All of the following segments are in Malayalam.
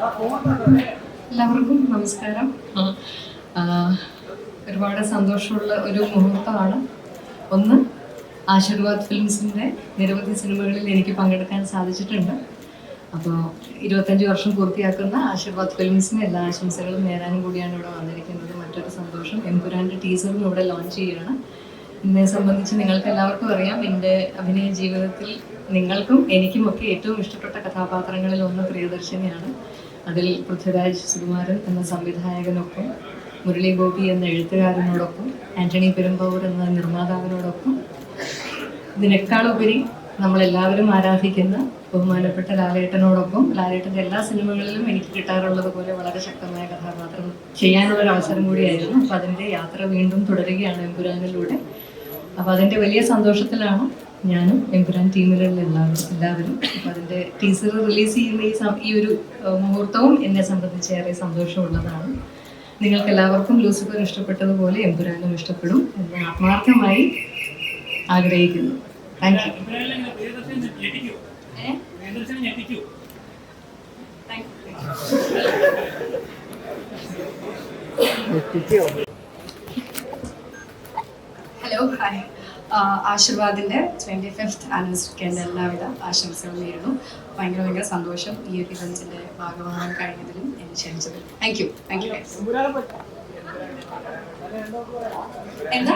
എല്ലാവർക്കും നമസ്കാരം. ഒരുപാട് സന്തോഷമുള്ള ഒരു മുഹൂർത്തമാണ്. ഒന്ന്, ആശീർവാദ് ഫിലിംസിൻ്റെ നിരവധി സിനിമകളിൽ എനിക്ക് പങ്കെടുക്കാൻ സാധിച്ചിട്ടുണ്ട്. അപ്പോൾ 25 വർഷം പൂർത്തിയാക്കുന്ന ആശീർവാദ് ഫിലിംസിന് എല്ലാ ആശംസകളും നേരാനും കൂടിയാണ് ഇവിടെ വന്നിരിക്കുന്നത്. മറ്റൊരു സന്തോഷം, എമ്പുരാൻ്റെ ടീസറും ഇവിടെ ലോഞ്ച് ചെയ്യുകയാണ്. എന്നെ സംബന്ധിച്ച് നിങ്ങൾക്ക് എല്ലാവർക്കും അറിയാം, എൻ്റെ അഭിനയ ജീവിതത്തിൽ നിങ്ങൾക്കും എനിക്കുമൊക്കെ ഏറ്റവും ഇഷ്ടപ്പെട്ട കഥാപാത്രങ്ങളിൽ ഒന്ന് പ്രിയദർശിനിയാണ്. അതിൽ പൃഥ്വിരാജ് സുകുമാരൻ എന്ന സംവിധായകനൊപ്പം, മുരളി ഗോപി എന്ന എഴുത്തുകാരനോടൊപ്പം, ആൻ്റണി പെരുമ്പാവൂർ എന്ന നിർമ്മാതാവിനോടൊപ്പം, ഇതിനേക്കാളുപരി നമ്മളെല്ലാവരും ആരാധിക്കുന്ന ബഹുമാനപ്പെട്ട ലാലേട്ടനോടൊപ്പം, ലാലേട്ടൻ്റെ എല്ലാ സിനിമകളിലും എനിക്ക് കിട്ടാറുള്ളത് പോലെ വളരെ ശക്തമായ കഥാപാത്രം ചെയ്യാനുള്ളൊരു അവസരം കൂടിയായിരുന്നു. അപ്പോൾ അതിൻ്റെ യാത്ര വീണ്ടും തുടരുകയാണ് എമ്പുരാനിലൂടെ. അപ്പോൾ അതിൻ്റെ വലിയ സന്തോഷത്തിലാണ് ഞാനും എമ്പുരാൻ ടീമിലുള്ള എല്ലാവരും. അപ്പോൾ അതിൻ്റെ ടീസർ റിലീസ് ചെയ്യുന്ന ഈ ഒരു മുഹൂർത്തവും എന്നെ സംബന്ധിച്ച് ഏറെ സന്തോഷമുള്ളതാണ്. നിങ്ങൾക്ക് എല്ലാവർക്കും ലൂസിഫർ ഇഷ്ടപ്പെട്ടതുപോലെ എമ്പുരാനും ഇഷ്ടപ്പെടും എന്ന് ആത്മാർത്ഥമായി ആഗ്രഹിക്കുന്നു. Thank you. Hello, hi. ആശീർവാദിൻ്റെ 25th ആനിവേഴ്സറിക്ക് എൻ്റെ എല്ലാവിധ ആശംസകളും നേരുന്നു. ഭയങ്കര സന്തോഷം ഈ ഒരു ഇവൻറ്റിൻ്റെ ഭാഗമാകാൻ കഴിഞ്ഞതിലും എന്നെ ക്ഷണിച്ചതിൽ. Thank you. എന്താ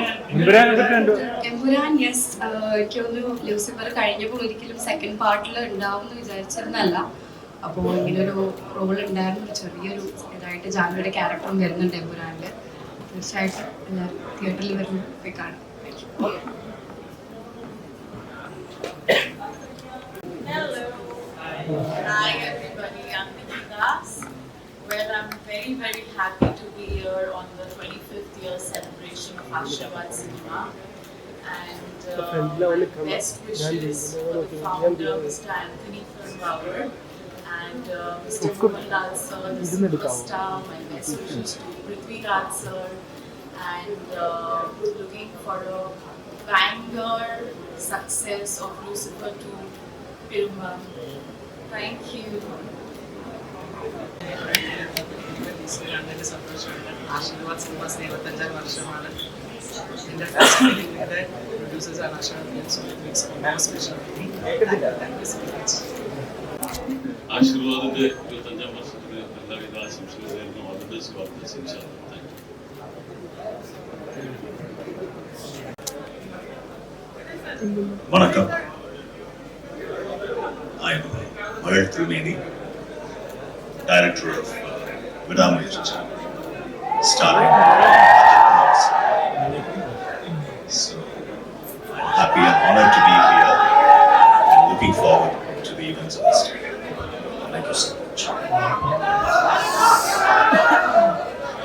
എമ്പുരാൻ? യെസ്, എനിക്കൊന്ന് ലൂസിഫർ കഴിഞ്ഞപ്പോൾ ഒരിക്കലും സെക്കൻഡ് പാർട്ടിൽ ഉണ്ടാവും എന്ന് വിചാരിച്ചിരുന്നല്ല. അപ്പോൾ ഇങ്ങനൊരു റോൾ ഉണ്ടായിരുന്നു. ചെറിയൊരു ഇതായിട്ട് ജാനുവയുടെ ക്യാരക്ടറും വരുന്നുണ്ട് എമ്പുരാനിൽ. തീർച്ചയായിട്ടും എല്ലാവരും തിയേറ്ററിൽ വരുമ്പോൾ പോയി കാണും. Hi everybody, I'm Nikki Das. Well, I'm very happy to be here on the 25th year celebration of Aashirwad Cinema, and best wishes for the founder, Mr. Anthony Perumbavoor, and Mr. Mohanlal sir, the superstar. My best wishes to Prithviraj sir, and looking for a banger success of Lucifer 2 Pirumba. Thank you. Aashirvad cinemas 25 വർഷമാണ്. എൻ്റെ ഫസ്റ്റ് ഫിലിമിൻ്റെ പ്രൊഡ്യൂസേഴ്സാണ് ആശീർവാദ് ഫിലിംസ്. ആശീർവാദിന്റെ 25 വർഷത്തിന് എല്ലാവിധ ആശംസകൾ നേരുന്നു. അതിന്റെ സ്വാഗതം. வணக்கம். I am Mahel Triveni, director of Vidamaya, starring So I'm happy and honored to be here and looking forward to the events of this day. Thank you so much.